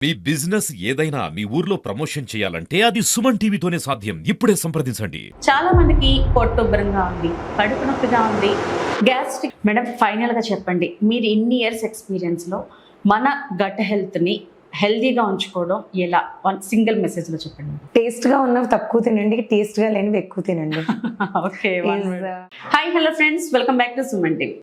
మీ business ఏదైనా మీ ఊర్లో promotion చేయాలంటే అది సుమన్ టీవీతోనే సాధ్యం. ఇప్పుడే సంప్రదించండి. చాలా మందికి పొట్టుబ్బరంగా ఉంది, కడుపు నొప్పిగా ఉంది, గ్యాస్ట్రిక్. మేడం, ఫైనల్ గా చెప్పండి, మీరు ఇన్ని ఇయర్స్ ఎక్స్పీరియన్స్ లో మన గట్ హెల్త్ ని హెల్దీగా ఉంచుకోవడం ఎలా? వన్ సింగిల్ మెసేజ్ లో చెప్పండి. టేస్ట్ గా ఉన్నవి తక్కువ తినండి, టేస్ట్ గా లేనివి ఎక్కువ తినండి. Okay. Hi, hello friends, welcome back to Suman TV.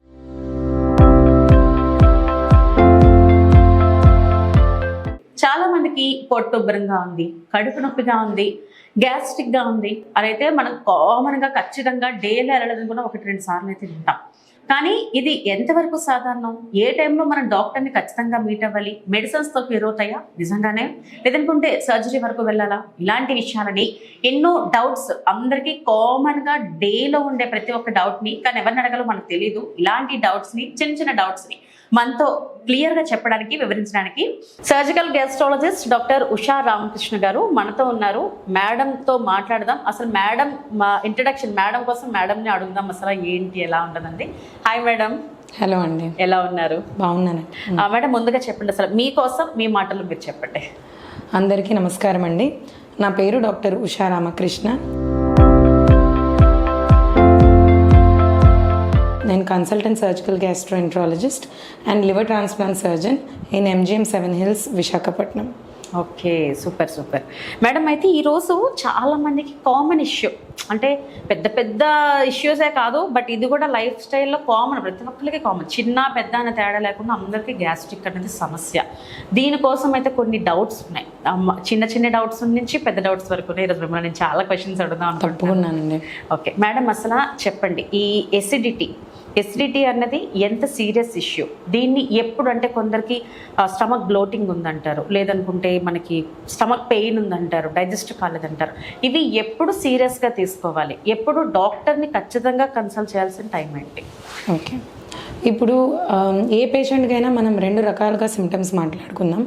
చాలా మందికి పొట్టుబ్బరంగా ఉంది, కడుపు నొప్పిగా ఉంది, గ్యాస్ట్రిక్ గా ఉంది అని అయితే మనం కామన్ గా ఖచ్చితంగా డైలీ వెళ్ళడం కూడా 1-2 సార్లు అయితే వింటాం. కానీ ఇది ఎంతవరకు సాధారణం? ఏ టైంలో మనం డాక్టర్ని ఖచ్చితంగా మీట్ అవ్వాలి? మెడిసిన్స్తో క్యూర్ అవుతాయా నిజంగానే, లేదనుకుంటే సర్జరీ వరకు వెళ్ళాలా? ఇలాంటి విషయాలని ఎన్నో డౌట్స్ అందరికీ కామన్గా డేలో ఉండే ప్రతి ఒక్క డౌట్ని, కానీ ఎవరిని అడగాలో మనకు తెలియదు. ఇలాంటి డౌట్స్ని, చిన్న చిన్న డౌట్స్ని మనతో క్లియర్గా చెప్పడానికి, వివరించడానికి surgical gastrologist doctor Usha Ramakrishna గారు మనతో ఉన్నారు. మేడంతో మాట్లాడదాం. అసలు మేడం మా ఇంట్రడక్షన్, మేడం కోసం మేడంని అడుగుదాం అసలు ఏంటి, ఎలా ఉంటుందండి. Hi madam. హలో అండి, ఎలా ఉన్నారు? బాగున్నానండి. మేడం, ముందుగా చెప్పండి, అసలు మీకోసం మీ మాటలు మీరు చెప్పండి. అందరికీ నమస్కారం అండి. నా పేరు డాక్టర్ ఉషా రామకృష్ణ. నేను consultant surgical gastroenterologist and liver transplant surgeon in MGM 7 Hills, Visakhapatnam. Okay, super super. Madam, అయితే ఈరోజు చాలా మందికి కామన్ ఇష్యూ, అంటే పెద్ద పెద్ద ఇష్యూసే కాదు, బట్ ఇది కూడా లైఫ్ స్టైల్లో కామన్, ప్రతి ఒక్కరికి కామన్, చిన్న పెద్ద అనే తేడా లేకుండా అందరికీ గ్యాస్ట్రిక్ అనేది సమస్య. దీనికోసం అయితే కొన్ని డౌట్స్ ఉన్నాయి, చిన్న చిన్న డౌట్స్ నుంచి పెద్ద డౌట్స్ వరకు ఉన్నాయి. ఈరోజు మిమ్మల్ని నేను చాలా క్వశ్చన్స్ అడుగుదాం అనుకుంటున్నానండి. ఓకే మేడం, అసలు చెప్పండి, ఈ ఎసిడిటీ అన్నది ఎంత సీరియస్ ఇష్యూ? దీన్ని ఎప్పుడు, అంటే కొందరికి స్టమక్ బ్లోటింగ్ ఉందంటారు, లేదనుకుంటే మనకి స్టమక్ పెయిన్ ఉందంటారు, డైజెస్ట్ కాలేదంటారు. ఇవి ఎప్పుడు సీరియస్గా తీసుకోవాలి? ఎప్పుడు డాక్టర్ని ఖచ్చితంగా కన్సల్ట్ చేయాల్సిన టైం ఏంటి? ఓకే, ఇప్పుడు ఏ పేషెంట్కైనా మనం 2 రకాలుగా సిమ్టమ్స్ మాట్లాడుకుందాం.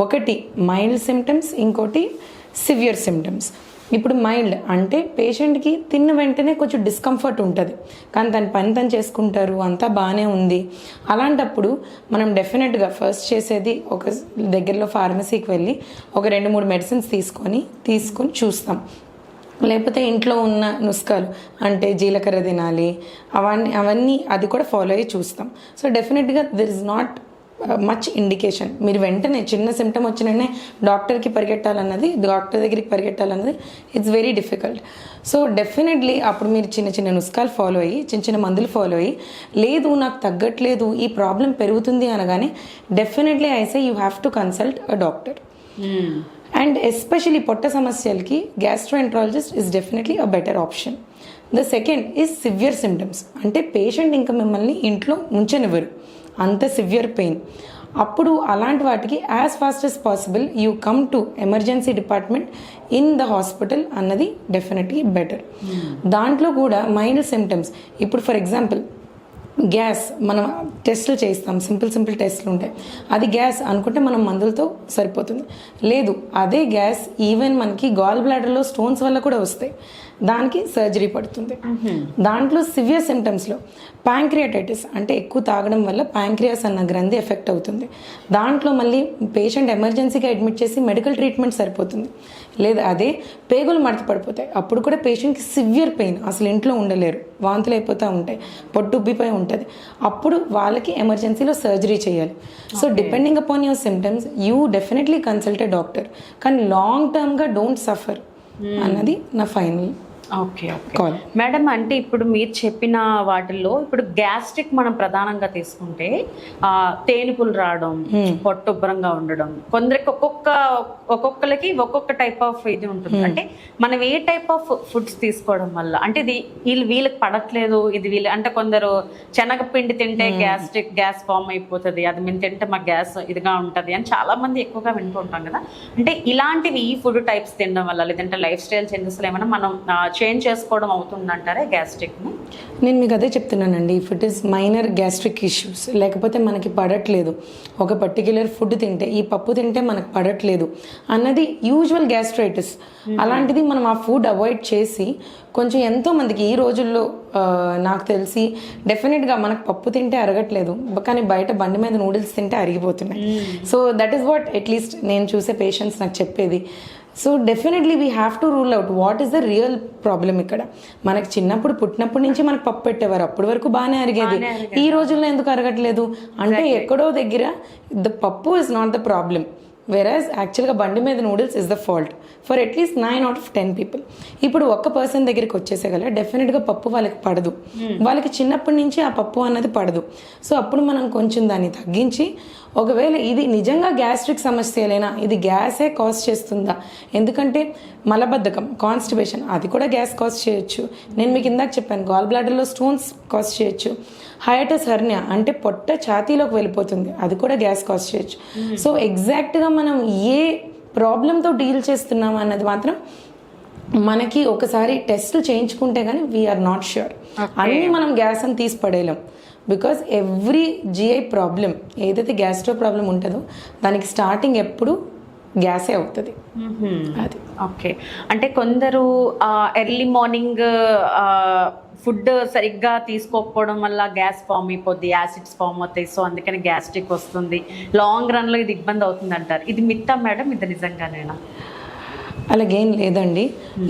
ఒకటి మైల్డ్ సిమ్టమ్స్, ఇంకోటి సివియర్ సిమ్టమ్స్. ఇప్పుడు మైల్డ్ అంటే పేషెంట్కి తిన్న వెంటనే కొంచెం డిస్కంఫర్ట్ ఉంటుంది, కానీ తన పని తను చేసుకుంటారు, అంతా బాగానే ఉంది. అలాంటప్పుడు మనం డెఫినెట్గా ఫస్ట్ చేసేది ఒక దగ్గరలో ఫార్మసీకి వెళ్ళి ఒక 2-3 మెడిసిన్స్ తీసుకొని చూస్తాం. లేకపోతే ఇంట్లో ఉన్న నుస్ఖాలు, అంటే జీలకర్ర తినాలి, అవన్నీ అది కూడా ఫాలో అయ్యి చూస్తాం. So definitely there is not much indication. మీరు వెంటనే చిన్న సిమ్టమ్ వచ్చిననే డాక్టర్ దగ్గరికి పరిగెట్టాలన్నది it's very difficult. So definitely అప్పుడు మీరు చిన్న చిన్న నుస్ఖాలు ఫాలో అయ్యి, చిన్న మందులు ఫాలో అయ్యి, లేదు నాకు తగ్గట్లేదు, ఈ ప్రాబ్లం పెరుగుతుంది అనగానే definitely I say you have to consult a doctor. And especially పొట్ట సమస్యలకి gastroenterologist is definitely a better option. The second is severe symptoms, అంటే పేషెంట్ ఇంకా మిమ్మల్ని ఇంట్లో ఉంచనివ్వరు, అంత సివియర్ పెయిన్. అప్పుడు అలాంటి వాటికి as fast as possible you come to emergency department in the hospital అన్నది డెఫినెట్లీ బెటర్. దాంట్లో కూడా మైల్డ్ సిమ్టమ్స్, ఇప్పుడు ఫర్ ఎగ్జాంపుల్ గ్యాస్, మనం టెస్టులు చేస్తాం, సింపుల్ టెస్టులు ఉంటాయి. అది గ్యాస్ అనుకుంటే మనం మందులతో సరిపోతుంది. లేదు, అదే గ్యాస్ ఈవెన్ మనకి గాల్ బ్లాడర్లో స్టోన్స్ వల్ల కూడా వస్తాయి, దానికి సర్జరీ పడుతుంది. దాంట్లో సివియర్ సిమ్టమ్స్లో ప్యాంక్రియాటైటిస్, అంటే ఎక్కువ తాగడం వల్ల ప్యాంక్రియాస్ అన్న గ్రంథి ఎఫెక్ట్ అవుతుంది. దాంట్లో మళ్ళీ పేషెంట్ ఎమర్జెన్సీగా అడ్మిట్ చేసి మెడికల్ ట్రీట్మెంట్ సరిపోతుంది. లేదా అదే పేగులు మడత పడిపోతాయి, అప్పుడు కూడా పేషెంట్కి సివియర్ పెయిన్, అసలు ఇంట్లో ఉండలేరు, వాంతులు అయిపోతూ ఉంటాయి, పొట్టు ఉబ్బిపోయి ఉంటుంది, అప్పుడు వాళ్ళకి ఎమర్జెన్సీలో సర్జరీ చేయాలి. So depending upon your symptoms you definitely consult a doctor, కానీ లాంగ్ టర్మ్గా డోంట్ సఫర్ అన్నది నా ఫైనల్. ఓకే ఓకే మేడం, అంటే ఇప్పుడు మీరు చెప్పిన వాటిల్లో ఇప్పుడు గ్యాస్ట్రిక్ మనం ప్రధానంగా తీసుకుంటే తేనుపులు రావడం, పొట్టుబ్బరంగా ఉండడం, కొందరికి ఒక్కొక్కరికి ఒక్కొక్క టైప్ ఆఫ్ ఇది ఉంటుంది. అంటే మనం ఏ టైప్ ఆఫ్ ఫుడ్స్ తీసుకోవడం వల్ల, అంటే ఇది వీళ్ళకి పడట్లేదు, ఇది వీళ్ళు, అంటే కొందరు శనగపిండి తింటే గ్యాస్ ఫామ్ అయిపోతుంది, అది మేము తింటే మాకు గ్యాస్ ఇదిగా ఉంటుంది అని చాలా మంది ఎక్కువగా వింటూ ఉంటాం కదా. అంటే ఇలాంటివి ఈ ఫుడ్ టైప్స్ తినడం వల్ల, లేదంటే లైఫ్ స్టైల్ చేంజెస్ ఏమైనా మనం చేంజ్ చేసుకోవడం అవుతుందంటారా గ్యాస్ట్రిక్ని? నేను మీకు అదే చెప్తున్నానండి. If it is minor gastric issues, లేకపోతే మనకి పడట్లేదు, ఒక పర్టిక్యులర్ ఫుడ్ తింటే, ఈ పప్పు తింటే మనకు పడట్లేదు అన్నది యూజువల్ గ్యాస్ట్రైటిస్. అలాంటిది మనం ఆ ఫుడ్ అవాయిడ్ చేసి కొంచెం ఎంతోమందికి ఈ రోజుల్లో నాకు తెలిసి డెఫినెట్గా మనకు పప్పు తింటే అరగట్లేదు, కానీ బయట బండి మీద నూడిల్స్ తింటే అరిగిపోతున్నాయి. So that is what at least నేను చూసే పేషెంట్స్ నాకు చెప్పేది. So definitely we have to rule out what is the real problem ఇక్కడ. మనకి చిన్నప్పుడు పుట్టినప్పటి నుంచి మనకు పప్పు పెట్టేవారు, అప్పటి వరకు బాగానే అరిగేది. ఈ రోజుల్లో ఎందుకు అరగట్లేదు అంటే ఎక్కడో దగ్గర ద పప్పు ఇస్ నాట్ ద ప్రాబ్లం, వెరాజ్ యాక్చువల్గా బండి మీద noodles is the fault for at least 9 out of 10 people. ఇప్పుడు ఒక్క పర్సన్ దగ్గరికి వచ్చేసేగల డెఫినెట్గా పప్పు వాళ్ళకి పడదు, వాళ్ళకి చిన్నప్పటి నుంచి ఆ పప్పు అన్నది పడదు. సో అప్పుడు మనం కొంచెం దాన్ని తగ్గించి, ఒకవేళ ఇది నిజంగా గ్యాస్ట్రిక్ సమస్యలైనా ఇది గ్యాసే కాజ్ చేస్తుందా, ఎందుకంటే మలబద్ధకం, కాన్స్టిపేషన్ అది కూడా గ్యాస్ కాజ్ చేయొచ్చు. నేను మీకు ఇందాక చెప్పాను గాల్ బ్లాడర్లో స్టోన్స్ కాజ్ చేయొచ్చు. హయాటస్ హెర్నియా అంటే పొట్ట ఛాతీలోకి వెళ్ళిపోతుంది, అది కూడా గ్యాస్ కాజ్ చేయొచ్చు. సో ఎగ్జాక్ట్గా మనం ఏ ప్రాబ్లంతో డీల్ చేస్తున్నాం అన్నది మాత్రం మనకి ఒకసారి టెస్ట్ చేయించుకుంటే కానీ వీఆర్ నాట్ ష్యూర్. అన్నీ మనం గ్యాస్ అని తీసి పడేయలేం. బికాజ్ ఎవ్రీ జిఐ ప్రాబ్లం, ఏదైతే గ్యాస్ట్రో ప్రాబ్లం ఉంటుందో దానికి స్టార్టింగ్ ఎప్పుడు గ్యాసే అవుతుంది. అది ఓకే. అంటే కొందరు ఎర్లీ మార్నింగ్ ఫుడ్ సరిగ్గా తీసుకోకపోవడం వల్ల గ్యాస్ ఫామ్ అయిపోద్ది, యాసిడ్స్ ఫామ్ అవుతాయి, సో అందుకని గ్యాస్ట్రిక్ వస్తుంది, లాంగ్ రన్లో ఇది ఇబ్బంది అవుతుంది అంటారు. ఇది మిత్తా మేడం, ఇది నిజంగానేనా? అలాగేం లేదండి.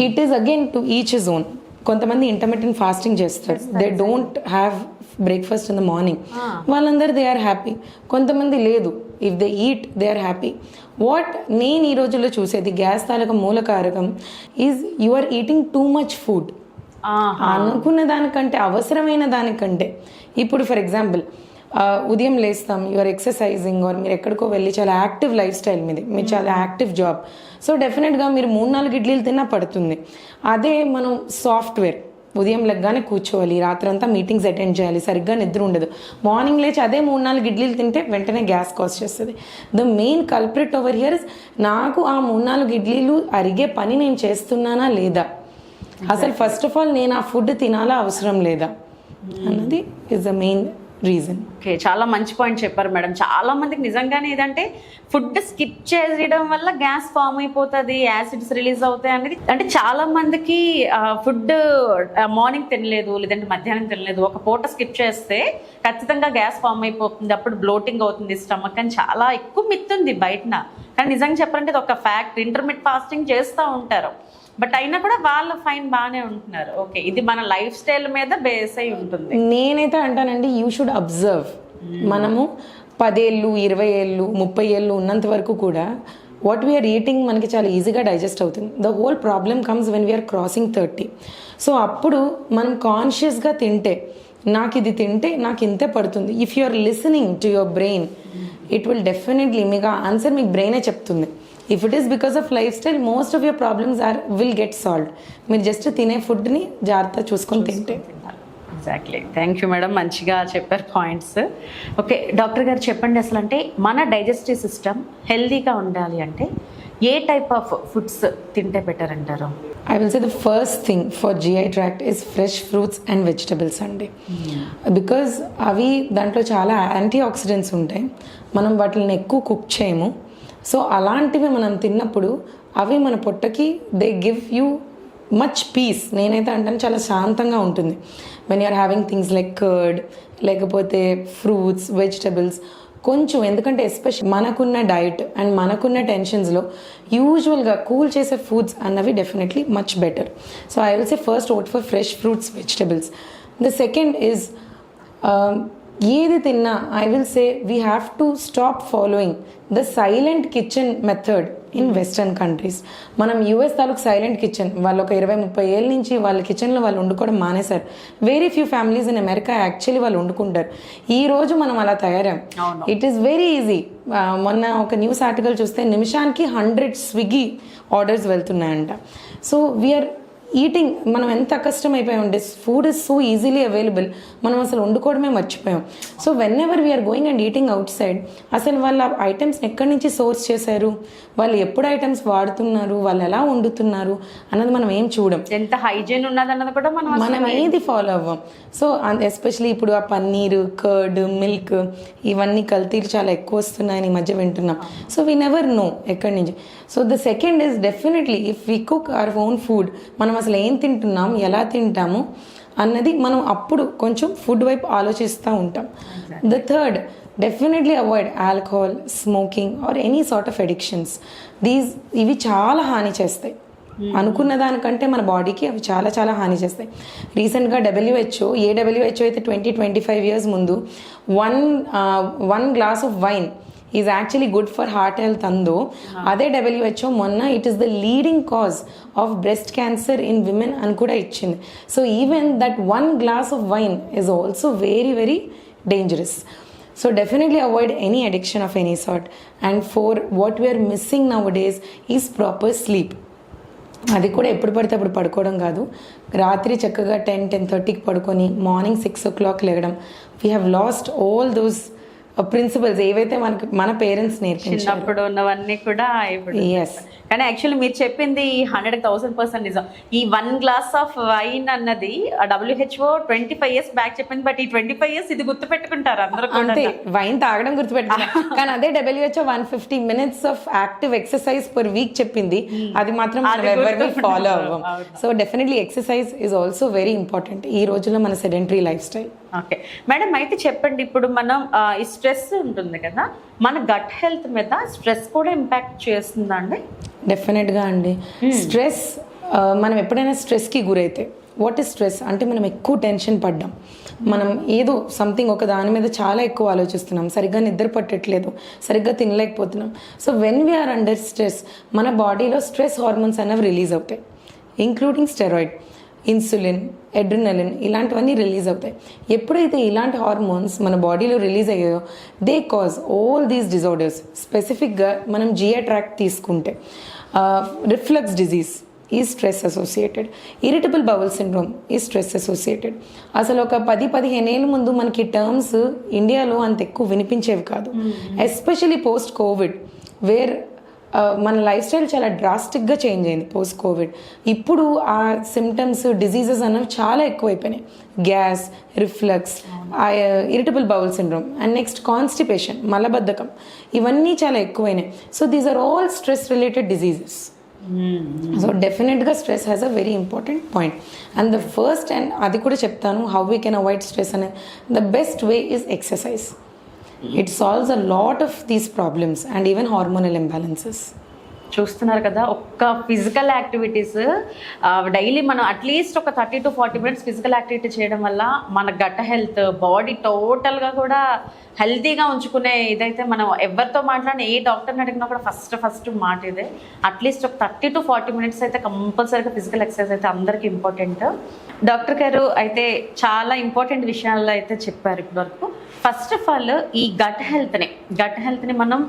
It is again to each his own. కొంతమంది ఇంటర్మిటెంట్ ఫాస్టింగ్ చేస్తారు, they don't have breakfast in the morning, వాళ్ళందరూ దే ఆర్ హ్యాపీ. కొంతమంది లేదు, if they eat they are happy. What నేను ఈ రోజుల్లో చూసేది గ్యాస్ తాలూకా మూల కారకం is you are eating too much food. అనుకున్న దానికంటే, అవసరమైన దానికంటే. ఇప్పుడు ఫర్ ఎగ్జాంపుల్ ఉదయం లేస్తాం, యూఆర్ ఎక్సర్సైజింగ్, ఆర్ మీరు ఎక్కడికో వెళ్ళి చాలా యాక్టివ్ లైఫ్ స్టైల్ మీది, మీరు చాలా యాక్టివ్ జాబ్, సో డెఫినెట్గా మీరు 3-4 ఇడ్లీలు తిన్నా పడుతుంది. అదే మనం సాఫ్ట్వేర్, ఉదయం లెగ్గానే కూర్చోవాలి, రాత్రంతా మీటింగ్స్ అటెండ్ చేయాలి, సరిగ్గా నిద్ర ఉండదు, మార్నింగ్ లేచి అదే 3-4 ఇడ్లీలు తింటే వెంటనే గ్యాస్ కాజ్ చేస్తుంది. The main culprit over here is నాకు ఆ 3-4 ఇడ్లీలు అరిగే పని నేను చేస్తున్నానా లేదా, అసలు ఫస్ట్ ఆఫ్ ఆల్ నేను ఆ ఫుడ్ తినాలా అవసరం లేదా అన్నది is the main reason. Okay, చాలా మంచి పాయింట్ చెప్పారు మేడం. చాలా మందికి నిజంగానే ఏదంటే ఫుడ్ స్కిప్ చేయడం వల్ల గ్యాస్ ఫామ్ అయిపోతుంది, యాసిడ్స్ రిలీజ్ అవుతాయి అనేది. అంటే చాలా మందికి ఫుడ్ మార్నింగ్ తినలేదు, లేదంటే మధ్యాహ్నం తినలేదు, ఒక పూట స్కిప్ చేస్తే ఖచ్చితంగా గ్యాస్ ఫామ్ అయిపోతుంది, అప్పుడు బ్లోటింగ్ అవుతుంది స్టమక్ అని చాలా ఎక్కువ మిత్ ఉంది బయటన. కానీ నిజంగా చెప్పాలంటే ఇది ఒక ఫ్యాక్ట్. ఇంటర్మీడియట్ ఫాస్టింగ్ చేస్తూ ఉంటారు, బట్ అయినా కూడా వాళ్ళు ఫైన్ బాగానే ఉంటున్నారు. ఓకే, ఇది మన లైఫ్ స్టైల్ మీద బేస్ అయి ఉంటుంది. నేనైతే అంటానండి, యూ షుడ్ అబ్జర్వ్. మనము 10 ఏళ్ళు 20 ఏళ్ళు 30 ఏళ్ళు ఉన్నంత వరకు కూడా వాట్ వీఆర్ ఈటింగ్ మనకి చాలా ఈజీగా డైజెస్ట్ అవుతుంది. The whole problem comes when we are crossing 30. So అప్పుడు మనం కాన్షియస్గా తింటే, నాకు ఇది తింటే నాకు ఇంతే పడుతుంది, if you are listening to your brain, it will definitely మీకు ఆ ఆన్సర్ మీకు బ్రెయినే చెప్తుంది. If it is because of lifestyle, most of your problems will get solved. మీరు జస్ట్ తినే ఫుడ్ని జాగ్రత్త చూసుకొని తింటే. ఎగ్జాక్ట్లీ. థ్యాంక్ యూ మేడం, మంచిగా చెప్పారు పాయింట్స్. ఓకే డాక్టర్ గారు చెప్పండి, అసలు అంటే మన డైజెస్టివ్ సిస్టమ్ హెల్దీగా ఉండాలి అంటే ఏ టైప్ ఆఫ్ ఫుడ్స్ తింటే బెటర్ అంటారు? I will say the first thing for GI tract is fresh fruits and vegetables అండి. బికాజ్ అవి దాంట్లో చాలా యాంటీ ఆక్సిడెంట్స్ ఉంటాయి, మనం వాటిని ఎక్కువ కుక్ చేయము. సో అలాంటివి మనం తిన్నప్పుడు అవి మన పొట్టకి they give you much peace. నేనైతే అంటాను చాలా శాంతంగా ఉంటుంది when you're having things like curd, లేకపోతే ఫ్రూట్స్, వెజిటబుల్స్ కొంచెం. ఎందుకంటే ఎస్పెషల్ మనకున్న డైట్ అండ్ మనకున్న టెన్షన్స్లో యూజువల్గా కూల్ చేసే ఫుడ్స్ అన్నవి definitely much better. So I will say first vote for fresh fruits, vegetables. The second is ఏది తిన్నా I will say we have to stop following the silent kitchen method in western countries. మనం US తాలూకు silent kitchen, వాళ్ళు ఒక 20-30 ఏళ్ళ నుంచి వాళ్ళ కిచెన్లో వాళ్ళు వండుకోవడం మానేశారు. Very few families in America actually వాళ్ళు వండుకుంటారు. ఈ రోజు మనం అలా తయారాం. It is very easy. మొన్న ఒక న్యూస్ ఆర్టికల్ చూస్తే నిమిషానికి 100 స్విగ్గీ ఆర్డర్స్ వెళ్తున్నాయంట. సో వీఆర్ ఈటింగ్ మనం ఎంత కష్టం అయిపోయాం అంటే food is so easily available, మనం అసలు వండుకోవడమే మర్చిపోయాం. So whenever we're going and eating outside, అసలు వాళ్ళ ఐటమ్స్ని ఎక్కడి నుంచి సోర్స్ చేశారు, వాళ్ళు ఎప్పుడు ఐటమ్స్ వాడుతున్నారు, వాళ్ళు ఎలా వండుతున్నారు అన్నది మనం ఏం చూడం. ఎంత హైజీన్ ఉన్నదన్నది కూడా మనం ఏది ఫాలో అవ్వం. సో ఎస్పెషలీ ఇప్పుడు ఆ పన్నీరు, కర్డ్, మిల్క్ ఇవన్నీ కల్తీలు చాలా ఎక్కువ వస్తున్నాయని ఈ మధ్య వింటున్నాం. సో వీ నెవర్ నో ఎక్కడి నుంచి. So the second is definitely if we cook our own food, మనం అసలు ఏం తింటున్నాం, ఎలా తింటాము అన్నది మనం అప్పుడు కొంచెం ఫుడ్ వైపు ఆలోచిస్తూ ఉంటాం. The third, definitely avoid alcohol, smoking or any sort of addictions. ఇవి చాలా హాని చేస్తాయి. అనుకున్న దానికంటే మన బాడీకి అవి చాలా చాలా హాని చేస్తాయి. రీసెంట్గా WHO అయితే 20-25 years ముందు one glass of wine is actually good for heart health అందో, అదే WHO మొన్న it is the leading cause of breast cancer in women అని కూడా ఇచ్చింది. So even that one glass of wine is also very very dangerous. So definitely avoid any addiction of any sort. And for what we are missing nowadays is proper sleep. అది కూడా ఎప్పుడు పడితే అప్పుడు పడుకోవడం కాదు. రాత్రి చక్కగా 10-10:30కి పడుకొని మార్నింగ్ 6 o'clock లేవడం. We have lost all those principles ఏవైతే మన పేరెంట్స్ నేర్పించారు చిన్నప్పుడు ఉన్నవన్నీ కూడా ఇప్పుడు. కానీ యాక్చువల్లీ మీరు చెప్పింది 100,000% నిజం. ఈ 1 glass ఆఫ్ వైన్ అన్నది WHO 25 years బ్యాక్ చెప్పింది, బట్ ఈ 25 years ఇది గుర్తు పెట్టుకుంటారు అందరూ. అంతే, వైన్ తాగడం గుర్తుపెట్టుకుంటారు. కానీ అదే WHO 150 minutes of active exercise per week చెప్పింది, అది మాత్రం ఎవరు ఫాలో అవ్వం. So definitely exercise is also very important ఈ రోజుల్లో మన sedentary life style. Okay madam, అయితే చెప్పండి, ఇప్పుడు మనం ఈ స్ట్రెస్ ఉంటుంది కదా, మన గట్ హెల్త్ మీద స్ట్రెస్ కూడా ఇంపాక్ట్ చేస్తుందా అండి? డెఫినెట్గా అండి. స్ట్రెస్, మనం ఎప్పుడైనా స్ట్రెస్కి గురైతే, వాట్ ఈస్ స్ట్రెస్ అంటే మనం ఎక్కువ టెన్షన్ పడ్డాం, మనం ఏదో సంథింగ్ ఒక దాని మీద చాలా ఎక్కువ ఆలోచిస్తున్నాం, సరిగ్గా నిద్ర పట్టట్లేదు, సరిగ్గా తినలేకపోతున్నాం. So when we're under stress మన బాడీలో స్ట్రెస్ హార్మోన్స్ అనేవి రిలీజ్ అవుతాయి, ఇంక్లూడింగ్ స్టెరాయిడ్, ఇన్సులిన్, ఎడ్రినలిన్ ఇలాంటివన్నీ రిలీజ్ అవుతాయి. ఎప్పుడైతే ఇలాంటి హార్మోన్స్ మన బాడీలో రిలీజ్ అయ్యాయో they cause all these disorders. స్పెసిఫిక్గా మనం GI ట్రాక్ట్ తీసుకుంటే రిఫ్లక్స్ డిజీజ్ ఈ stress associated, irritable bowel syndrome ఈ స్ట్రెస్ అసోసియేటెడ్. అసలు ఒక 10-15 ఏళ్ళ ముందు మనకి టర్మ్స్ ఇండియాలో అంత ఎక్కువ వినిపించేవి కాదు, ఎస్పెషలీ పోస్ట్ కోవిడ్, వేర్ మన లైఫ్ స్టైల్ చాలా డ్రాస్టిక్గా చేంజ్ అయింది పోస్ట్ కోవిడ్. ఇప్పుడు ఆ సిమ్టమ్స్, డిజీజెస్ అనేవి చాలా ఎక్కువైపోయినాయి. Gas, reflux, irritable bowel syndrome and next constipation, మలబద్ధకం, ఇవన్నీ చాలా ఎక్కువైనాయి. So these are all stress related diseases. So definitely stress has a very important point. And the first, and అది కూడా చెప్తాను how we can avoid stress అనేది, the best way is exercise. It solves a lot of these problems and even hormonal imbalances. చూస్తున్నారు కదా, ఒక్క physical activities daily మనం at least ఒక 30-40 minutes physical activity చేయడం వల్ల మన గట్ హెల్త్, బాడీ టోటల్గా కూడా హెల్తీగా ఉంచుకునే ఇదైతే మనం ఎవరితో మాట్లాడినా, ఏ డాక్టర్ని అడిగినా కూడా ఫస్ట్ మాట ఇదే. అట్లీస్ట్ ఒక 30-40 minutes అయితే కంపల్సరీగా ఫిజికల్ ఎక్సర్సైజ్ అయితే అందరికీ ఇంపార్టెంట్. డాక్టర్ గారు అయితే చాలా ఇంపార్టెంట్ విషయాల్లో అయితే చెప్పారు ఇప్పటివరకు. ఫస్ట్ ఆఫ్ ఆల్ ఈ గట్ హెల్త్ని మనం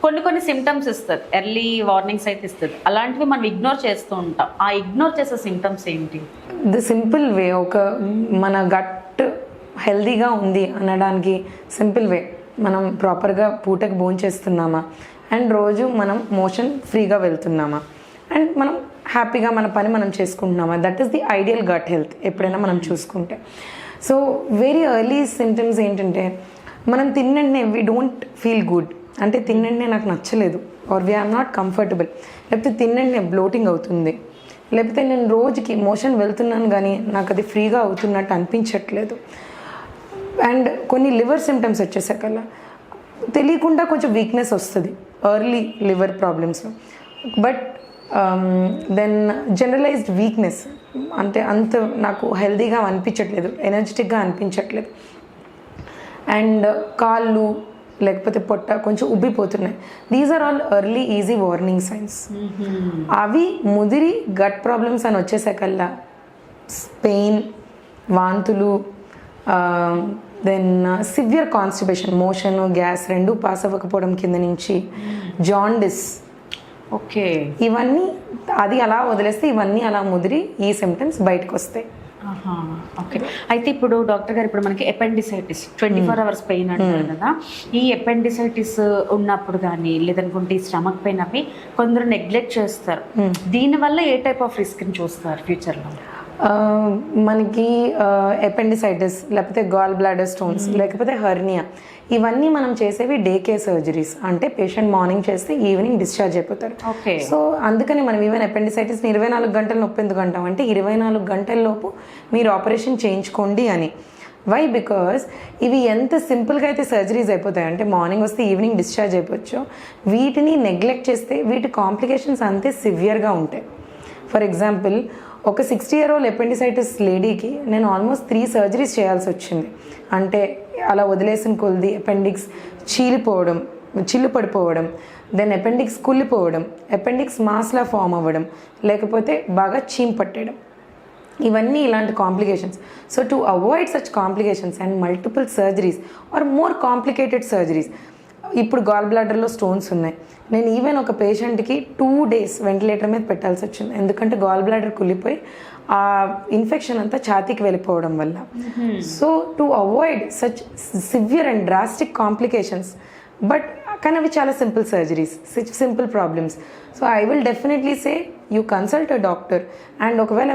కొన్ని సిమ్టమ్స్ ఇస్తుంది, ఎర్లీ వార్నింగ్స్ అయితే ఇస్తుంది, అలాంటివి మనం ఇగ్నోర్ చేస్తూ ఉంటాం. ఆ ఇగ్నోర్ చేసే సిమ్టమ్స్ ఏంటి? ది సింపుల్ వే, ఒక మన గట్ హెల్దీగా ఉంది అనడానికి సింపుల్ వే, మనం ప్రాపర్గా పూటకి భోంచేస్తున్నామా, అండ్ రోజు మనం మోషన్ ఫ్రీగా వెళ్తున్నామా, అండ్ మనం హ్యాపీగా మన పని మనం చేసుకుంటున్నామా, that is the ideal gut health ఎప్పుడైనా మనం చూసుకుంటే. సో వెరీ ఎర్లీ సిమ్టమ్స్ ఏంటంటే, మనం తిన్నంటే వీ డోంట్ ఫీల్ గుడ్, అంటే తిన్నంటే నాకు నచ్చలేదు, ఆర్ వీఆర్ నాట్ కంఫర్టబుల్, లేకపోతే తిన్నంటే బ్లోటింగ్ అవుతుంది, లేకపోతే నేను రోజుకి మోషన్ వెళ్తున్నాను కానీ నాకు అది ఫ్రీగా అవుతున్నట్టు అనిపించట్లేదు. అండ్ కొన్ని లివర్ సిమ్టమ్స్ వచ్చేసాకల్లా తెలియకుండా కొంచెం వీక్నెస్ వస్తుంది ఎర్లీ లివర్ ప్రాబ్లమ్స్లో. బట్ దెన్ జనరలైజ్డ్ వీక్నెస్, అంటే అంత నాకు హెల్దీగా అనిపించట్లేదు, ఎనర్జెటిక్గా అనిపించట్లేదు, అండ్ కాళ్ళు లేకపోతే పొట్ట కొంచెం ఉబ్బిపోతున్నాయి. These are all early easy warning signs. అవి ముదిరి గట్ ప్రాబ్లమ్స్ అని వచ్చేసాకల్లా పెయిన్, వాంతులు, then severe constipation, motion, gas రెండూ పాస్ అవ్వకపోవడం కింద నుంచి జాండిస్, ఓకే. ఇవన్నీ అది అలా వదిలేస్తే ఇవన్నీ అలా ముదిరి ఈ సిమ్టమ్స్ బయటకు వస్తాయి. ఓకే. అయితే ఇప్పుడు డాక్టర్ గారు ఇప్పుడు మనకి ఎపెండిసైటిస్ 24 hours పెయిన్ అంటారు కదా, ఈ ఎపెండిసైటిస్ ఉన్నప్పుడు కానీ లేదనుకుంటే ఈ స్టమక్ పెయిన్ అవి కొందరు నెగ్లెక్ట్ చేస్తారు. దీనివల్ల ఏ టైప్ ఆఫ్ రిస్క్ని చూస్తారు ఫ్యూచర్లో? మనకి ఎపెండిసైటిస్ లేకపోతే గాల్ బ్లాడర్ స్టోన్స్ లేకపోతే హెర్నియా ఇవన్నీ మనం చేసేవి డే కేర్ సర్జరీస్. అంటే పేషెంట్ మార్నింగ్ చేస్తే ఈవినింగ్ డిశ్చార్జ్ అయిపోతారు. ఓకే. సో అందుకని మనం ఈవెన్ ఎపెండిసైటిస్ని 24 గంటలు నొప్పి ఎందుకు అంటాం అంటే 24 గంటల లోపు మీరు ఆపరేషన్ చేయించుకోండి అని. వై? బికాస్ ఇవి ఎంత సింపుల్గా అయితే సర్జరీస్ అయిపోతాయి అంటే మార్నింగ్ వస్తే ఈవినింగ్ డిశ్చార్జ్ అయిపోవచ్చు, వీటిని నెగ్లెక్ట్ చేస్తే వీటి కాంప్లికేషన్స్ అంతే సివియర్గా ఉంటాయి. ఫర్ ఎగ్జాంపుల్ ఒక 60-year-old ఎపెండిసైటిస్ లేడీకి నేను ఆల్మోస్ట్ 3 సర్జరీస్ చేయాల్సి వచ్చింది. అంటే అలా వదిలేసిన కొద్ది అపెండిక్స్ చీలిపోవడం, చిల్లు పడిపోవడం, దెన్ అపెండిక్స్ కుళ్ళిపోవడం, అపెండిక్స్ మాస్లా ఫామ్ అవ్వడం, లేకపోతే బాగా చీమ్ పట్టేయడం, ఇవన్నీ ఇలాంటి complications. So to avoid such complications and multiple surgeries or more complicated surgeries, ఇప్పుడు గాల్ బ్లాడర్లో స్టోన్స్ ఉన్నాయి, నేను ఈవెన్ ఒక పేషెంట్కి 2 days వెంటిలేటర్ మీద పెట్టాల్సి వచ్చింది. ఎందుకంటే గాల్ బ్లాడర్ కుళ్ళిపోయి ఆ ఇన్ఫెక్షన్ అంతా ఛాతీకి వెళ్ళిపోవడం వల్ల. So to avoid such severe and drastic complications, but కానీ అవి చాలా simple surgeries, simple problems. So I will definitely say you consult a doctor. And ఒకవేళ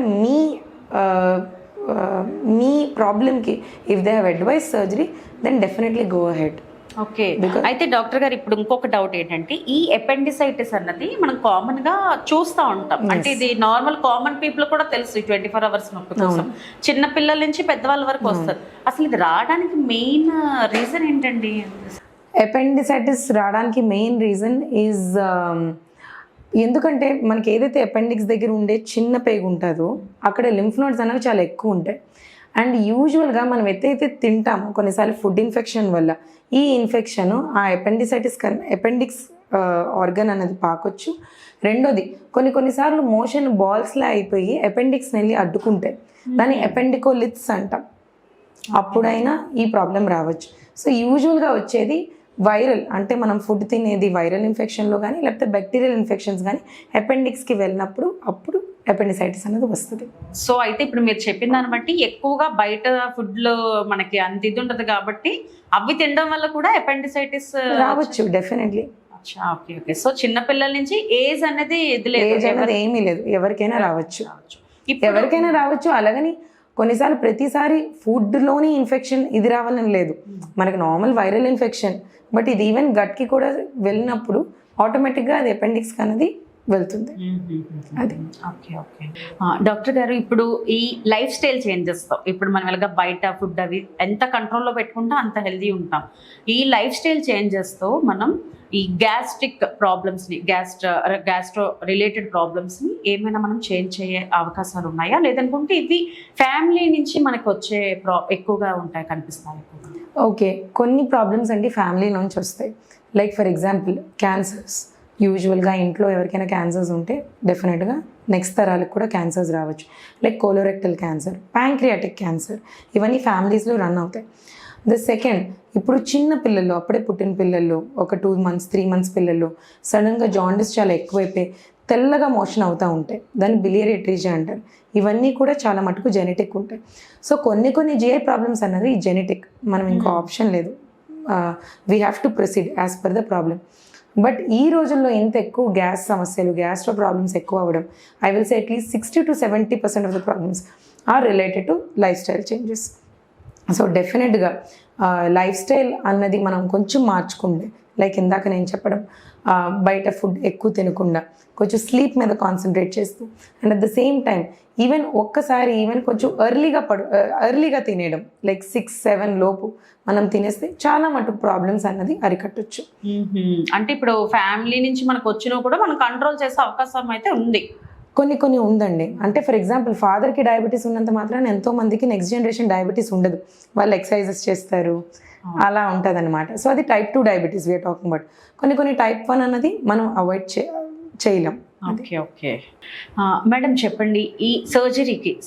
మీ ప్రాబ్లమ్కి if they have advise surgery then definitely go ahead. Okay. అయితే doctor గారు ఇప్పుడు ఇంకొక డౌట్ ఏంటంటే, ఈ ఎపెండిసైటిస్ అన్నది మనం కామన్ గా చూస్తూ ఉంటాం. అంటే ఇది నార్మల్ కామన్ పీపుల్ కూడా తెలుసు, 24 hours నొప్పి కోసం చిన్న పిల్లల నుంచి పెద్దవాళ్ళ వరకు వస్తుంది. అసలు ఇది రావడానికి మెయిన్ రీజన్ ఏంటండి? ఎపెండిసైటిస్ రావడానికి మెయిన్ రీజన్ ఈజ్ ఎందుకంటే మనకి ఏదైతే అపెండిక్స్ దగ్గర ఉండే చిన్న పేగు ఉంటుందో అక్కడ లింఫ్ నోడ్స్ అనేవి చాలా ఎక్కువ ఉంటాయి. అండ్ యూజువల్గా మనం ఎత్తైతే తింటాము కొన్నిసార్లు ఫుడ్ ఇన్ఫెక్షన్ వల్ల ఈ ఇన్ఫెక్షన్ ఆ అపెండిక్స్ ఆర్గన్ అనేది పాకొచ్చు. రెండోది కొన్నిసార్లు మోషన్ బాల్స్లా అయిపోయి అపెండిక్స్ని వెళ్ళి అడ్డుకుంటాయి, దాన్ని అపెండికోలిత్స్ అంటాం. అప్పుడైనా ఈ ప్రాబ్లం రావచ్చు. సో యూజువల్గా వచ్చేది వైరల్, అంటే మనం ఫుడ్ తినేది వైరల్ ఇన్ఫెక్షన్లో కానీ లేకపోతే బ్యాక్టీరియల్ ఇన్ఫెక్షన్స్ కానీ అపెండిక్స్కి వెళ్ళినప్పుడు అప్పుడు అపెండిసైటిస్ అనేది వస్తుంది. సో అయితే ఇప్పుడు మీరు చెప్పిన దాన్ని బట్టి ఎక్కువగా బయట ఫుడ్లో మనకి అంత ఇది ఉండదు కాబట్టి అవి తినడం వల్ల కూడా అపెండిసైటిస్ రావచ్చు డెఫినెట్లీ. ఓకే. ఓకే. సో చిన్నపిల్లల నుంచి ఏజ్ అనేది ఏజ్ అనేది ఏమీ లేదు, ఎవరికైనా రావచ్చు, ఎవరికైనా రావచ్చు. అలాగని కొన్నిసార్లు ప్రతిసారి ఫుడ్లోని ఇన్ఫెక్షన్ ఇది రావాలని లేదు, మనకి నార్మల్ వైరల్ ఇన్ఫెక్షన్, బట్ ఇది ఈవెన్ గట్కి కూడా వెళ్ళినప్పుడు ఆటోమేటిక్గా అది అపెండిక్స్ అనేది వెళ్తుంది. అది ఓకే. ఓకే. డాక్టర్ గారు ఇప్పుడు ఈ లైఫ్ స్టైల్ చేంజెస్తో ఇప్పుడు మనం ఇలాగ బయట ఫుడ్ అవి ఎంత కంట్రోల్లో పెట్టుకుంటే అంత హెల్దీ ఉంటాం. ఈ లైఫ్ స్టైల్ చేంజెస్తో మనం ఈ గ్యాస్ట్రిక్ ప్రాబ్లమ్స్ని గ్యాస్ట్రో రిలేటెడ్ ప్రాబ్లమ్స్ని ఏమైనా మనం చేంజ్ అయ్యే అవకాశాలు ఉన్నాయా, లేదనుకుంటే ఇవి ఫ్యామిలీ నుంచి మనకు వచ్చే ఎక్కువగా ఉంటాయి కనిపిస్తాయి? ఓకే, కొన్ని ప్రాబ్లమ్స్ అండి ఫ్యామిలీ నుంచి వస్తాయి. Like for example cancers. యూజువల్గా ఇంట్లో ఎవరికైనా క్యాన్సర్స్ ఉంటే డెఫినెట్గా నెక్స్ట్ తరాలకు కూడా క్యాన్సర్స్ రావచ్చు. Like colorectal cancer, pancreatic cancer, ఇవన్నీ ఫ్యామిలీస్లో రన్ అవుతాయి. ద సెకండ్, ఇప్పుడు చిన్న పిల్లల్లో అప్పుడే పుట్టిన పిల్లల్లో ఒక 2 months 3 months పిల్లల్లో సడన్గా జాండిస్ చాలా ఎక్కువైపోయి తెల్లగా మోషన్ అవుతూ ఉంటాయి, దాన్ని బిలియరీ అట్రీజియా అంటారు. ఇవన్నీ కూడా చాలా మటుకు జెనెటిక్ ఉంటాయి. సో కొన్ని జిఐ ప్రాబ్లమ్స్ అన్నది జెనెటిక్, మనం ఇంకో ఆప్షన్ లేదు, we have to proceed as per the problem. But ఈ రోజుల్లో ఇంత ఎక్కువ గ్యాస్ సమస్యలు, గ్యాస్ట్రో ప్రాబ్లమ్స్ ఎక్కువ అవ్వడం, I will say at least 60 to 70% of the problems are related to lifestyle changes. So డెఫినెట్గా లైఫ్ స్టైల్ అన్నది మనం కొంచెం మార్చుకుంటే, లైక్ ఇందాక నేను చెప్పడం, బయట ఫుడ్ ఎక్కువ తినకుండా కొంచెం స్లీప్ మీద కాన్సన్ట్రేట్ చేస్తూ, and at the same time even కొంచెం ఎర్లీగా తినేయడం, లైక్ 6-7 లోపు మనం తినేస్తే చాలా మటుకు ప్రాబ్లమ్స్ అన్నది అరికట్టొచ్చు. అంటే ఇప్పుడు ఫ్యామిలీ నుంచి మనకు వచ్చినా కూడా మనం కంట్రోల్ చేసే అవకాశం అయితే ఉంది. కొన్ని ఉందండి. అంటే ఫర్ ఎగ్జాంపుల్ ఫాదర్కి డయాబెటీస్ ఉన్నంత మాత్రాన ఎంతో మందికి నెక్స్ట్ జనరేషన్ డయాబెటీస్ ఉండదు, వాళ్ళు ఎక్సర్సైజెస్ చేస్తారు, అలా ఉంటుంది అనమాట. సో అది type 2 diabetes we are talking about. కొన్ని type 1 అన్నది మనం అవాయిడ్ చేయలేం. ఓకే. మేడం చెప్పండి, ఈ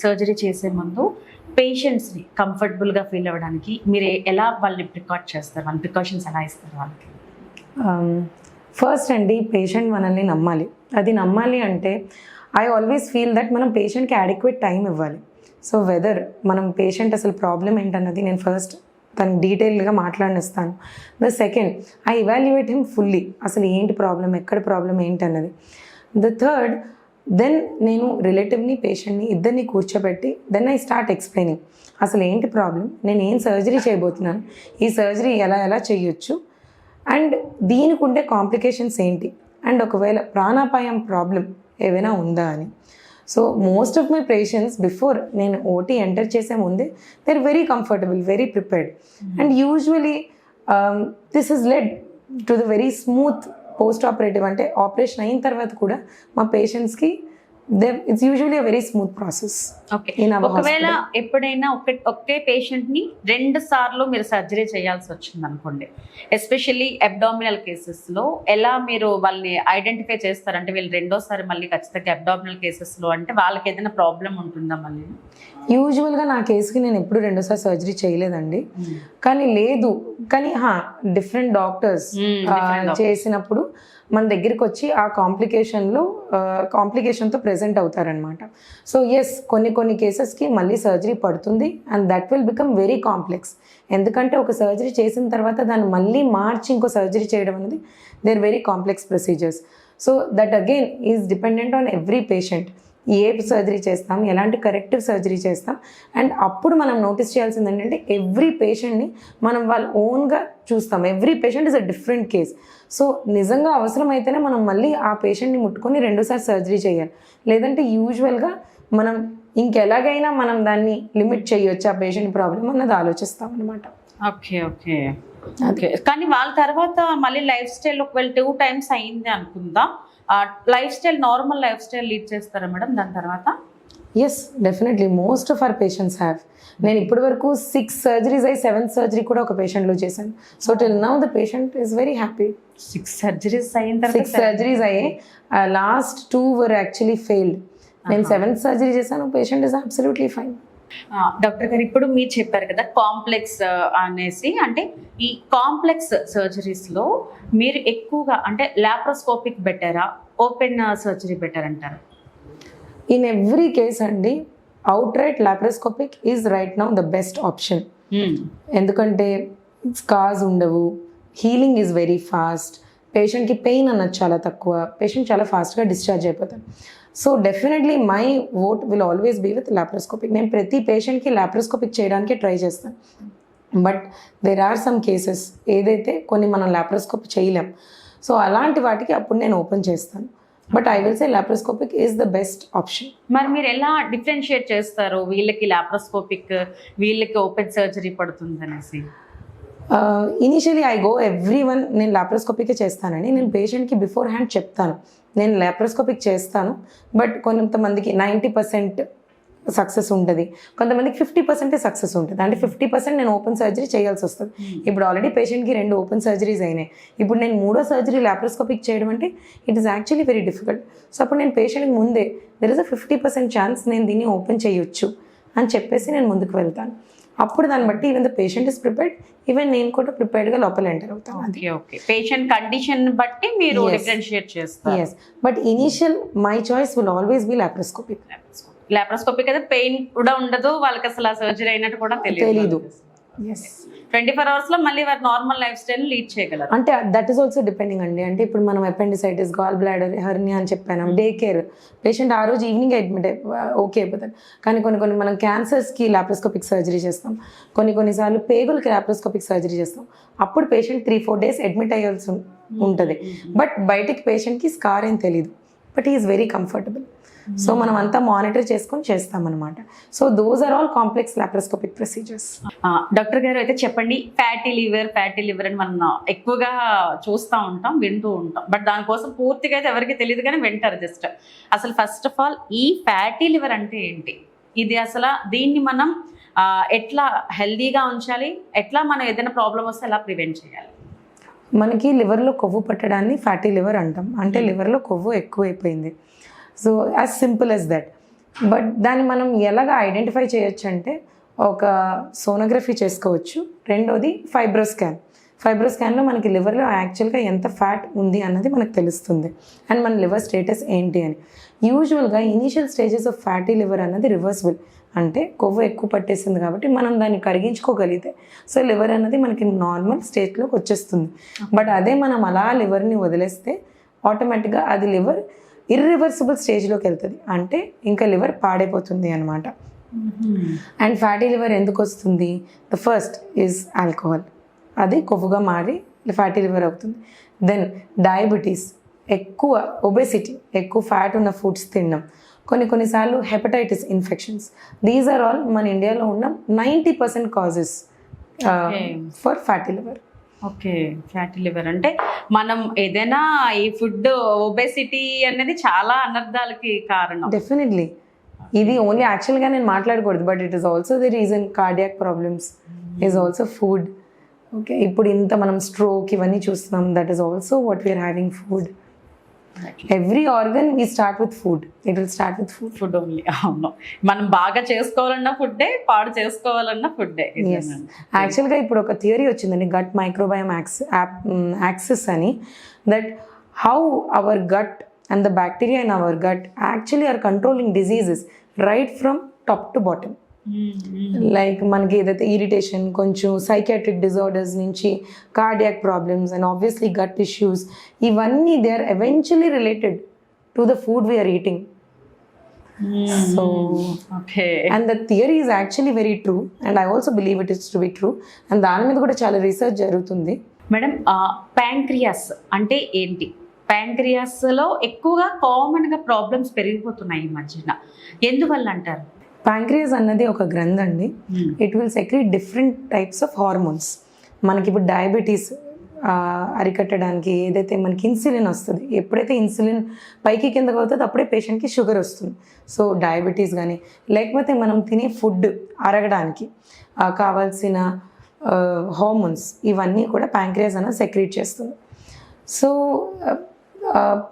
సర్జరీ చేసే ముందు పేషెంట్స్ని కంఫర్టబుల్గా ఫీల్ అవ్వడానికి మీరు ఎలా వాళ్ళని ప్రికాట్ చేస్తారు, వాళ్ళ ప్రికాషన్స్ ఎలా ఇస్తారు వాళ్ళకి? ఫస్ట్ అండి, పేషెంట్ మనల్ని నమ్మాలి. అది నమ్మాలి అంటే ఐ ఆల్వేస్ ఫీల్ దట్ మనం పేషెంట్కి అడిక్వేట్ టైం ఇవ్వాలి. సో వెదర్ మనం పేషెంట్ అసలు ప్రాబ్లం ఏంటన్నది నేను ఫస్ట్ తనకి డీటెయిల్గా మాట్లాడిస్తాను. The second, I evaluate him fully, అసలు ఏంటి ప్రాబ్లం, ఎక్కడ ప్రాబ్లం ఏంటి అన్నది. ద థర్డ్, దెన్ నేను రిలేటివ్ని పేషెంట్ని ఇద్దరిని కూర్చోబెట్టి దెన్ ఐ స్టార్ట్ ఎక్స్ప్లెయినింగ్ అసలు ఏంటి ప్రాబ్లం, నేను ఏం సర్జరీ చేయబోతున్నాను, ఈ సర్జరీ ఎలా చేయొచ్చు, అండ్ దీనికి ఉండే కాంప్లికేషన్స్ ఏంటి, అండ్ ఒకవేళ ప్రాణాపాయం ప్రాబ్లం ఏవైనా ఉందా అని. So most of my patients before నేను ఓటీ ఎంటర్ చేసే ముందే they are very comfortable, very prepared, and usually this is led to the very smooth post operative. అంటే ఆపరేషన్ అయిన తర్వాత కూడా మా పేషెంట్స్కి it's usually a very smooth process. Okay, ఒకవేళ ఎప్పుడైనా ఒకే పేషెంట్ ని 2 సార్లు మీరు సర్జరీ చేయాల్సి వచ్చింది అనుకోండి, ఎస్పెషల్లీ అబ్డామినల్ కేసెస్ లో ఎలా మీరు వాళ్ళని ఐడెంటిఫై చేస్తారంటే వీళ్ళు రెండోసారి మళ్ళీ ఖచ్చితంగా అబ్డామినల్ కేసెస్ లో అంటే వాళ్ళకి ఏదైనా ప్రాబ్లం ఉంటుందా మళ్ళీ? యూజువల్గా నా కేసుకి నేను ఎప్పుడు 2సారి సర్జరీ చేయలేదండి. కానీ డిఫరెంట్ డాక్టర్స్ చేసినప్పుడు మన దగ్గరికి వచ్చి ఆ కాంప్లికేషన్తో ప్రెజెంట్ అవుతారనమాట. సో ఎస్, కొన్ని కేసెస్కి మళ్ళీ సర్జరీ పడుతుంది and that will become very complex. ఎందుకంటే ఒక సర్జరీ చేసిన తర్వాత దాన్ని మళ్ళీ మార్చి ఇంకో సర్జరీ చేయడం అనేది they are very complex procedures. So that again is dependent on every patient. ఏ సర్జరీ చేస్తాం, ఎలాంటి కరెక్టివ్ సర్జరీ చేస్తాం, అండ్ అప్పుడు మనం నోటీస్ చేయాల్సింది ఏంటంటే ఎవ్రీ పేషెంట్ని మనం వాళ్ళ ఓన్గా చూస్తాం. Every patient is a different case. So నిజంగా అవసరమైతేనే మనం మళ్ళీ ఆ పేషెంట్ని ముట్టుకొని 2సారి సర్జరీ చేయాలి. లేదంటే యూజువల్గా మనం ఇంకెలాగైనా మనం దాన్ని లిమిట్ చేయొచ్చు ఆ పేషెంట్ ప్రాబ్లం అన్నది ఆలోచిస్తాం అనమాట. Okay okay okay. కానీ వాళ్ళ తర్వాత మళ్ళీ లైఫ్ స్టైల్ ఒకవేళ 2 times అయింది అనుకుందాం, నార్మల్ లైఫ్ స్టైల్ లీడ్ చేస్తారా మేడం దాని తర్వాత? Yes, definitely most of our patients have. నేను ఇప్పటి వరకు 6 సర్జరీస్ అయ్యి 7th సర్జరీ కూడా ఒక పేషెంట్లో చేశాను. So till now the patient is very happy. 6 surgeries అయిన తర్వాత 6 సర్జరీస్ అయ్యాయి, లాస్ట్ 2 వర్ యాక్చువల్లీ ఫెయిల్డ్. నేను 7th సర్జరీ చేశాను, patient is absolutely fine. Doctor గారు ఇప్పుడు మీరు చెప్పారు కదా కాంప్లెక్స్ అనేసి, అంటే ఈ కాంప్లెక్స్ సర్జరీస్ లో మీరు ఎక్కువగా అంటే లాప్రోస్కోపిక్ బెటరా, ఓపెన్ సర్జరీ బెటర్ అంటారు? ఇన్ ఎవ్రీ కేస్ అండి, out right laparoscopic is right now the best option. ఎందుకంటే స్కార్స్ ఉండవు, హీలింగ్ ఈజ్ వెరీ ఫాస్ట్, పేషెంట్కి పెయిన్ అన్నది చాలా తక్కువ, పేషెంట్ చాలా ఫాస్ట్గా డిశ్చార్జ్ అయిపోతారు. So definitely my vote will always be with laparoscopic. నేను ప్రతి పేషెంట్కి లాప్రోస్కోపిక్ చేయడానికి ట్రై చేస్తాను. But there are some cases ఏదైతే కొన్ని మనం లాప్రోస్కోపిక్ చేయలేం, సో అలాంటి వాటికి అప్పుడు నేను ఓపెన్ చేస్తాను. But I will say laparoscopic is the best option. మరి మీరు ఎలా డిఫరెన్షియేట్ చేస్తారు వీళ్ళకి లాప్రోస్కోపిక్, వీళ్ళకి ఓపెన్ సర్జరీ పడుతుంది అనేసి? ఇనిషియలీ ఐ గో ఎవ్రీవన్ నేను లాప్రోస్కోపికే చేస్తానని నేను పేషెంట్కి బిఫోర్ హ్యాండ్ చెప్తాను. నేను లాప్రోస్కోపిక్ చేస్తాను, బట్ కొంతమందికి 90% సక్సెస్ ఉంటుంది, కొంతమందికి 50% సక్సెస్ ఉంటుంది. అంటే 50% నేను ఓపెన్ సర్జరీ చేయాల్సి వస్తుంది. ఇప్పుడు ఆల్రెడీ పేషెంట్కి 2 ఓపెన్ సర్జరీస్ అయినాయి, ఇప్పుడు నేను 3వ సర్జరీ లాప్రోస్కోపిక్ చేయడం అంటే it is actually very difficult. So అప్పుడు నేను పేషెంట్కి ముందే దెర్ ఇస్ అ 50% ఛాన్స్ నేను దీన్ని ఓపెన్ చేయొచ్చు అని చెప్పేసి నేను ముందుకు వెళ్తాను. అప్పుడు దాన్ని బట్టి even the patient is prepared, even నేను కూడా ప్రిపేర్డ్గా లోపల ఎంటర్ అవుతాను. ఓకే, పేషెంట్ కండిషన్ బట్టి మీరు డిఫరెన్షియేట్ చేస్తారు. Yes, but initial my choice will always be laparoscopic. Laparoscopic అయితే పెయిన్ కూడా ఉండదు, వాళ్ళకి అసలు ఆ సర్జరీ అయినట్టు కూడా తెలియదు. 24 hours లో మళ్ళీ వారు నార్మల్ లైఫ్ స్టైల్ లీడ్ చేయగలరు. అంటే దట్ ఈస్ ఆల్సో డిపెండింగ్ అండి. అంటే ఇప్పుడు మనం అపెండిసైటిస్, గాల్ బ్లాడర్, హెర్నియా అని చెప్పాను, డే కేర్ పేషెంట్ ఆ రోజు ఈవినింగ్ అడ్మిట్ ఓకే అయిపోతారు. కానీ కొన్ని మనం క్యాన్సర్స్కి లాప్రోస్కోపిక్ సర్జరీ చేస్తాం, కొన్నిసార్లు పేగులకి లాప్రోస్కోపిక్ సర్జరీ చేస్తాం. అప్పుడు పేషెంట్ 3-4 days అడ్మిట్ అయ్యాల్సి ఉంటుంది. బట్ బయటికి పేషెంట్కి స్కార్ ఏం తెలియదు, but is very comfortable. So మనం అంతా మానిటర్ చేసుకొని చేస్తామన్నమాట. So those are all complex laparoscopic procedures. Doctor గారు అయితే చెప్పండి, ఫ్యాటీ లివర్ అని మనం ఎక్కువగా చూస్తూ ఉంటాం, వింటూ ఉంటాం, బట్ దానికోసం పూర్తిగా అయితే ఎవరికి తెలియదు కానీ వింటారు జస్ట్. అసలు ఫస్ట్ ఆఫ్ ఆల్ ఈ ఫ్యాటీ లివర్ అంటే ఏంటి, ఇది అసలు దీన్ని మనం ఎట్లా హెల్దీగా ఉంచాలి, ఎట్లా మనం ఏదైనా ప్రాబ్లం వస్తే ఎలా ప్రివెంట్ చేయాలి? మనకి లివర్లో కొవ్వు పట్టడాన్ని ఫ్యాటీ లివర్ అంటాం. అంటే లివర్లో కొవ్వు ఎక్కువైపోయింది. So as simple as that. But దాన్ని మనం ఎలాగ ఐడెంటిఫై చేయొచ్చు అంటే ఒక సోనోగ్రఫీ చేసుకోవచ్చు, రెండోది ఫైబ్రోస్కాన్. ఫైబ్రో స్కాన్లో మనకి లివర్లో యాక్చువల్గా ఎంత ఫ్యాట్ ఉంది అన్నది మనకు తెలుస్తుంది అండ్ మన లివర్ స్టేటస్ ఏంటి అని. యూజువల్గా initial stages of fatty liver అన్నది రివర్సిబుల్, అంటే కొవ్వు ఎక్కువ పట్టేసింది కాబట్టి మనం దాన్ని కరిగించుకోగలిగితే సో లివర్ అన్నది మనకి నార్మల్ స్టేట్లోకి వచ్చేస్తుంది. బట్ అదే మనం అలా లివర్ని వదిలేస్తే ఆటోమేటిక్గా అది లివర్ ఇర్రివర్సిబుల్ స్టేజ్లోకి వెళ్తుంది, అంటే ఇంకా లివర్ పాడైపోతుంది అనమాట. అండ్ ఫ్యాటీ లివర్ ఎందుకు వస్తుంది? ద ఫస్ట్ ఈజ్ ఆల్కహాల్, అది కొవ్వుగా మారి ఫ్యాటీ లివర్ అవుతుంది. దెన్ డయాబెటీస్, ఎక్కువ ఒబెసిటీ, ఎక్కువ ఫ్యాట్ ఉన్న ఫుడ్స్ తినడం, కొన్నిసార్లు hepatitis infections. These are all మన ఇండియాలో ఉన్న 90% causes for fatty liver. Okay, fatty liver అంటే మనం ఏదైనా ఈ ఫుడ్ ఒబెసిటీ అనేది చాలా అనర్థాలకి కారణం. డెఫినెట్లీ ఇది ఓన్లీ యాక్చువల్గా నేను మాట్లాడకూడదు, but it is also the reason. Cardiac problems is also food. Okay, ఇప్పుడు ఇంత మనం స్ట్రోక్ ఇవన్నీ చూస్తున్నాం, that is also what we are having food. Every organ we start with food, it will start with food. Food only. అవును, మనం బాగా చేసుకోవాలన్నా ఫుడ్డే, పాడు చేసుకోవాలన్నా ఫుడ్డే. యాక్చువల్గా ఇప్పుడు ఒక థియరీ వచ్చిందండి, గట్ మైక్రోబయోమ్ యాక్సిస్ అని, that how our gut and the bacteria in our gut actually are controlling diseases right from top to bottom. Like మనకి ఏదైతే ఇరిటేషన్, కొంచెం సైకాట్రిక్ డిజార్డర్స్ నుంచి cardiac problems and obviously gut issues, ఇవన్నీ they are eventually related to the food we're eating. So okay, and the theory is actually very true and I also believe it is to be true. And దాని మీద కూడా చాలా research జరుగుతుంది. Madam, pancreas అంటే ఏంటి? ప్యాంక్రియాస్లో ఎక్కువగా కామన్గా problems పెరిగిపోతున్నాయి ఈ మధ్యన, ఎందువల్ల అంటారు? ప్యాంక్రియాస్ అన్నది ఒక గ్రంథి అండి. It will secrete different types of hormones. మనకి ఇప్పుడు డయాబెటీస్ అరికట్టడానికి ఏదైతే మనకి ఇన్సులిన్ వస్తుంది, ఎప్పుడైతే ఇన్సులిన్ పైకి కిందకు అవుతుందో అప్పుడే పేషెంట్కి షుగర్ వస్తుంది. సో డయాబెటీస్ కానీ లేకపోతే మనం తినే ఫుడ్ అరగడానికి కావాల్సిన హార్మోన్స్ ఇవన్నీ కూడా ప్యాంక్రియాస్ అన్నది సెక్రీట్ చేస్తుంది. సో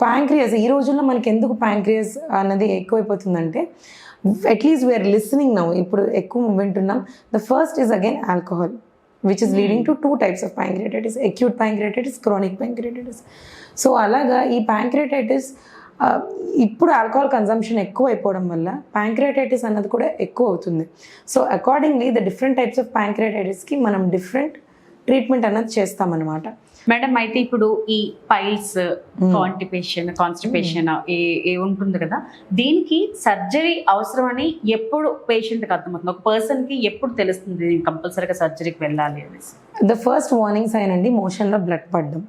ప్యాంక్రియాస్ ఈ రోజుల్లో మనకి ఎందుకు ప్యాంక్రియాస్ అన్నది ఎక్కువైపోతుందంటే, అట్లీస్ట్ వీఆర్ లిసనింగ్ నౌ, ఇప్పుడు ఎక్కువ వింటున్నాం. The first is again alcohol, which is leading to 2 types of pancreatitis, acute pancreatitis, chronic pancreatitis. So అలాగా ఈ ప్యాంక్రియాటైటిస్ ఇప్పుడు ఆల్కహాల్ కన్జంప్షన్ ఎక్కువ అయిపోవడం వల్ల ప్యాంక్రియాటైటిస్ అన్నది కూడా ఎక్కువ అవుతుంది. So accordingly the different types of ప్యాంక్రియాటైటిస్కి మనం డిఫరెంట్ ట్రీట్మెంట్ అన్నది చేస్తామన్నమాట. మేడం, అయితే ఇప్పుడు ఈ పైల్స్, కాన్స్టిపేషన్ ఏ ఉంటుంది కదా, దీనికి సర్జరీ అవసరమని ఎప్పుడు పేషెంట్కి అర్థమవుతుంది? ఒక పర్సన్కి ఎప్పుడు తెలుస్తుంది కంపల్సరీగా సర్జరీకి వెళ్ళాలి అనేసి? ద ఫస్ట్ వార్నింగ్ సైన్ అండి, మోషన్లో బ్లడ్ పడడం.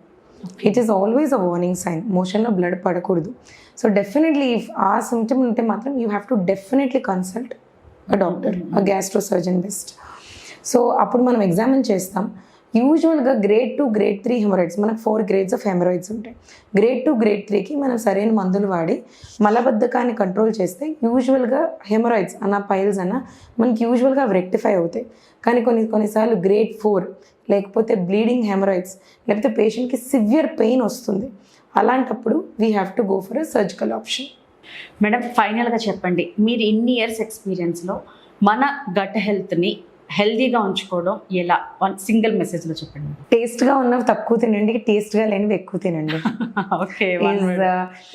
It is always a warning sign, మోషన్లో బ్లడ్ పడకూడదు. సో డెఫినెట్లీ ఇఫ్ ఆ సిమ్టమ్ ఉంటే మాత్రం you have to definitely consult a doctor, a gastro surgeon best. So అప్పుడు మనం ఎగ్జామిన్ చేస్తాం. యూజువల్గా గ్రేడ్ 2, గ్రేడ్ 3 హెమరాయిడ్స్, మనకు 4 grades ఆఫ్ హెమరాయిడ్స్ ఉంటాయి. గ్రేడ్ 2, గ్రేడ్ 3కి మనం సరైన మందులు వాడి మలబద్ధకాన్ని కంట్రోల్ చేస్తే యూజువల్గా హెమరాయిడ్స్ అన్న పైల్స్ అన్న మనకి యూజువల్గా అవి రెక్టిఫై అవుతాయి. కానీ కొన్నిసార్లు గ్రేడ్ 4 లేకపోతే బ్లీడింగ్ హెమరాయిడ్స్ లేకపోతే పేషెంట్కి సివియర్ పెయిన్ వస్తుంది. అలాంటప్పుడు we have to go for a surgical option. Madam, ఫైనల్గా చెప్పండి, మీరు ఇన్ని ఇయర్స్ ఎక్స్పీరియన్స్లో మన గట్ హెల్త్ని హెల్దీగా ఉంచుకోవడం ఎలా? సింగిల్ మెసేజ్లో చెప్పండి. టేస్ట్గా ఉన్నవి తక్కువ తినండి, టేస్ట్గా లేనివి ఎక్కువ తినండి. Okay,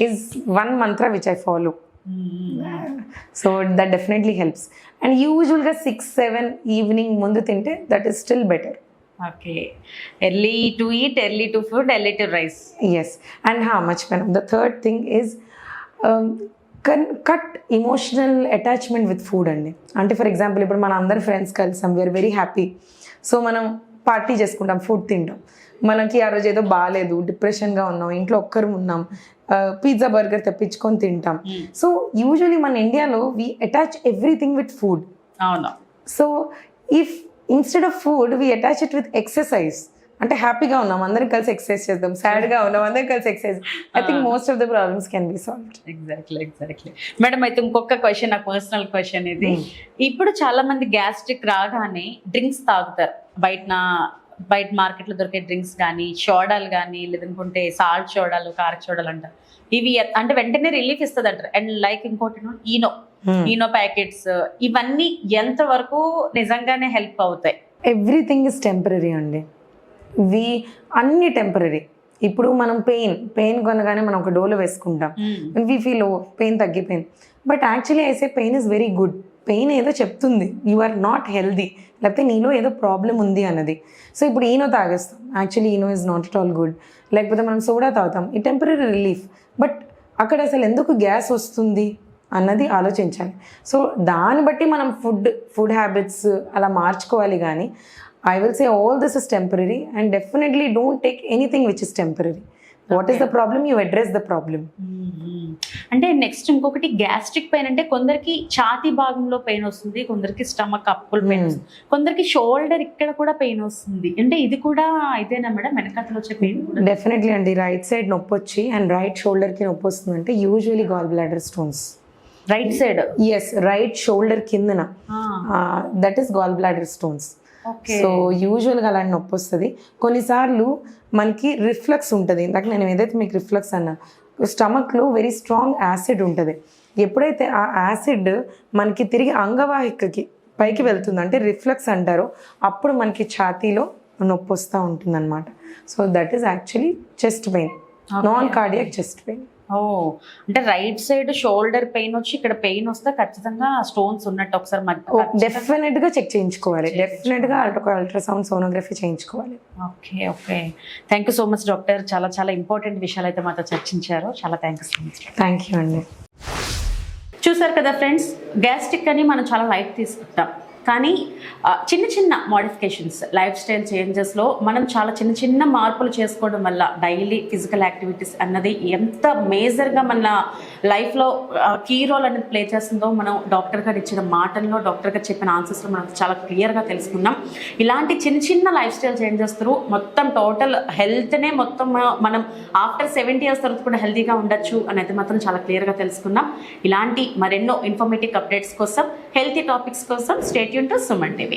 is one mantra which I follow. So that definitely helps. And యూజువల్గా 6-7 ఈవినింగ్ ముందు తింటే that is still better. Okay, early to eat, early to food, early to rise. Yes, and మర్చిపోయాను, the third thing is cut emotional attachment with food అండి. అంటే for example ఇప్పుడు మన అందరి friends కలిసాం, వీఆర్ వెరీ హ్యాపీ. సో మనం party చేసుకుంటాం, food తింటాం. మనకి ఆ రోజు ఏదో బాగాలేదు, డిప్రెషన్గా ఉన్నాం, ఇంట్లో ఒక్కరు ఉన్నాం, పిజ్జా బర్గర్ తెప్పించుకొని తింటాం. సో యూజువలీ మన ఇండియాలో we attach everything with food. అవును. So if instead of food we attach it with exercise, అంటే హ్యాపీగా ఉన్నాం అందరం కలిసి ఎక్సర్సైజ్ చేద్దాం, సాడ్గా ఉన్నాం అందరం కలిసి exercise, I think most of the problems can be solved. Exactly. Madam, అయితే ఇంకొక క్వశ్చన్, నా పర్సనల్ క్వశ్చన్ ఇది. ఇప్పుడు చాలా మంది గ్యాస్ట్రిక్ రాగానే డ్రింక్స్ తాగుతారు, బయట మార్కెట్లో దొరికే డ్రింక్స్ కానీ, సోడాలు కానీ, లేదనుకుంటే సాల్ట్ సోడాలు, కారక సోడాలు అంటారు. ఇవి అంటే వెంటనే రిలీఫ్ ఇస్తుంది అంటారు. అండ్ లైక్ ఇంకోటి ఈనో ప్యాకెట్స్, ఇవన్నీ ఎంతవరకు నిజంగానే హెల్ప్ అవుతాయి? ఎవ్రీథింగ్ ఇస్ టెంపరీ అండి. వి అన్ని టెంపరీ. ఇప్పుడు మనం పెయిన్ కొనగానే మనం ఒక డోలో వేసుకుంటాం, వి ఫీల్ పెయిన్ తగ్గిపోయింది, but actually I say pain is very good. Pain ఏదో చెప్తుంది యు ఆర్ నాట్ హెల్దీ, లేకపోతే నీలో ఏదో ప్రాబ్లం ఉంది అన్నది. సో ఇప్పుడు ఈనో తాగేస్తాం, actually Eno is not at all good. లేకపోతే మనం సోడా తాగుతాం, ఈ టెంపరీ రిలీఫ్, బట్ అక్కడ అసలు ఎందుకు గ్యాస్ వస్తుంది అన్నది ఆలోచించాలి. సో దాన్ని బట్టి మనం ఫుడ్ హ్యాబిట్స్ అలా మార్చుకోవాలి. కానీ I will say all this is temporary and definitely don't take anything which is temporary. What is the problem, you address the problem. అంటే నెక్స్ట్ ఇంకొకటి గ్యాస్ట్రిక్ పెయిన్ అంటే కొందరికి ఛాతీ భాగంలో పెయిన్ వస్తుంది, కొందరికి స్టమక్ అప్పుల పెయిన్ వస్తుంది, కొందరికి షోల్డర్ ఇక్కడ కూడా పెయిన్ వస్తుంది. అంటే ఇది కూడా ఇదేనా మేడం వెనకాతలో వచ్చే పెయిన్? డెఫినెట్లీ అండి. రైట్ సైడ్ నొప్పి వచ్చి అండ్ రైట్ షోల్డర్కి నొప్పి వస్తుంది అంటే usually gall bladder stones. Right side? Yes, right shoulder కిందన, that is gall bladder stones. So యూజువల్గా అలాంటి నొప్పి వస్తుంది. కొన్నిసార్లు మనకి రిఫ్లక్స్ ఉంటుంది. ఇందాక నేను ఏదైతే మీకు రిఫ్లక్స్ అన్నా, స్టమక్లో వెరీ స్ట్రాంగ్ యాసిడ్ ఉంటుంది. ఎప్పుడైతే ఆ యాసిడ్ మనకి తిరిగి అంగవాహికకి పైకి వెళ్తుంది, అంటే రిఫ్లక్స్ అంటారో, అప్పుడు మనకి ఛాతీలో నొప్పి వస్తూ ఉంటుంది అనమాట. So that is actually chest pain, non cardiac chest pain. అంటే రైట్ సైడ్ షోల్డర్ పెయిన్ వచ్చి ఇక్కడ పెయిన్ వస్తే ఖచ్చితంగా స్టోన్స్ ఉన్నట్టు ఒకసారి డెఫినెట్ గా చెక్ చేయించుకోవాలి. డెఫినెట్ గా అల్ట్రాసౌండ్ సోనోగ్రఫీ చేయించుకోవాలి. Okay. Thank you so much doctor. చాలా ఇంపార్టెంట్ విషయాలు అయితే మాతో చర్చించారు. చాలా thank you so much. Thank you అండి. చూసారు కదా ఫ్రెండ్స్, గ్యాస్ట్రిక్ అని మనం చాలా లైట్ తీసుకుంటాం, కానీ చిన్న మోడిఫికేషన్స్, లైఫ్ స్టైల్ చేంజెస్లో మనం చాలా చిన్న మార్పులు చేసుకోవడం వల్ల డైలీ ఫిజికల్ యాక్టివిటీస్ అన్నది ఎంత మేజర్గా మన లైఫ్లో కీ రోల్ అనేది ప్లే చేస్తుందో మనం డాక్టర్ గారు ఇచ్చిన మాటల్లో, డాక్టర్ గారు చెప్పిన ఆన్సర్స్లో మనం చాలా క్లియర్గా తెలుసుకున్నాం. ఇలాంటి చిన్న లైఫ్ స్టైల్ చేంజెస్ త్రూ మొత్తం టోటల్ హెల్త్నే మొత్తం మనం ఆఫ్టర్ 70 years తర్వాత కూడా హెల్తీగా ఉండొచ్చు అనేది మాత్రం చాలా క్లియర్గా తెలుసుకున్నాం. ఇలాంటి మరెన్నో ఇన్ఫర్మేటివ్ అప్డేట్స్ కోసం, హెల్తీ టాపిక్స్ కోసం stay tune to Suman TV.